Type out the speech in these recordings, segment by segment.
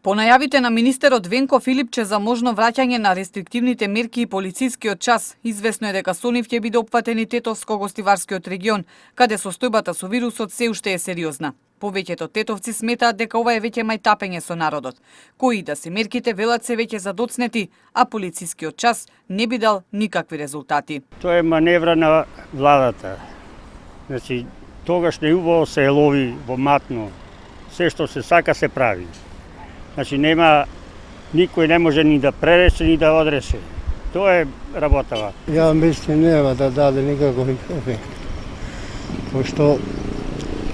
По најавите на министерот Венко Филипче за можно враќање на рестриктивните мерки и полицискиот час, известно е дека со нив ќе биде опфатен и Тетовско-гостиварскиот регион, каде состојбата со вирусот се уште е сериозна. Повеќето тетовци сметаат дека ова е веќе мајтапење со народот, кои да се мерките велат се веќе задоцнети, а полицискиот час не би дал никакви резултати. Тоа е маневра на владата. Значи, тогаш неубаво се лови во матно. Се што се сака се прави. Значи нема, никој не може ни да пререше, ни да одреше. Тоа е работава. Ја мислам нема да даде никаков ефект. Пошто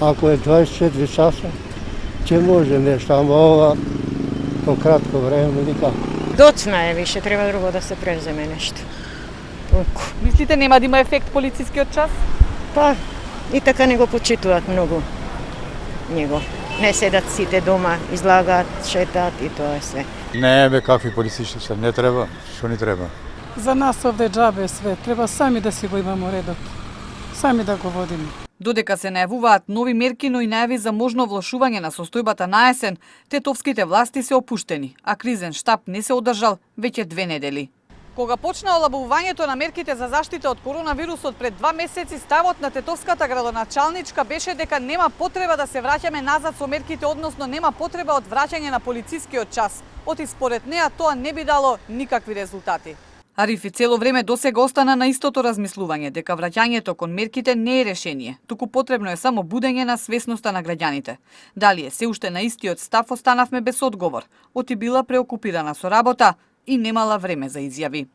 ако е 24 часа, ќе може нешто, ама ова по кратко време никако. Доцна е више, треба друго да се преземе нешто. Толку. Мислите нема да има ефект полицискиот час? Па, и така не го почитуваат многу него. Не седат сите дома, излагаат, шетаат и тоа е се. Не бе, какви полицисти се, не треба, што ни треба. За нас овде џабе све, треба сами да си го имамо редот, сами да го водиме. Додека се најавуваат нови мерки, но и најави за можно влошување на состојбата на есен, тетовските власти се опуштени, а кризен штаб не се одржал веќе 2 недели. Кога почна олабавувањето на мерките за заштита од коронавирусот пред 2 месеци, ставот на тетовската градоначалничка беше дека нема потреба да се враќаме назад со мерките, односно нема потреба од враќање на полицискиот час. Оти според неа тоа не би дало никакви резултати. Арифи цело време досега остана на истото размислување дека враќањето кон мерките не е решение, туку потребно е само будење на свесноста на граѓаните. Дали е се уште на истиот став, останавме без одговор. Оти била преокупирана со работа и немала време за изјави.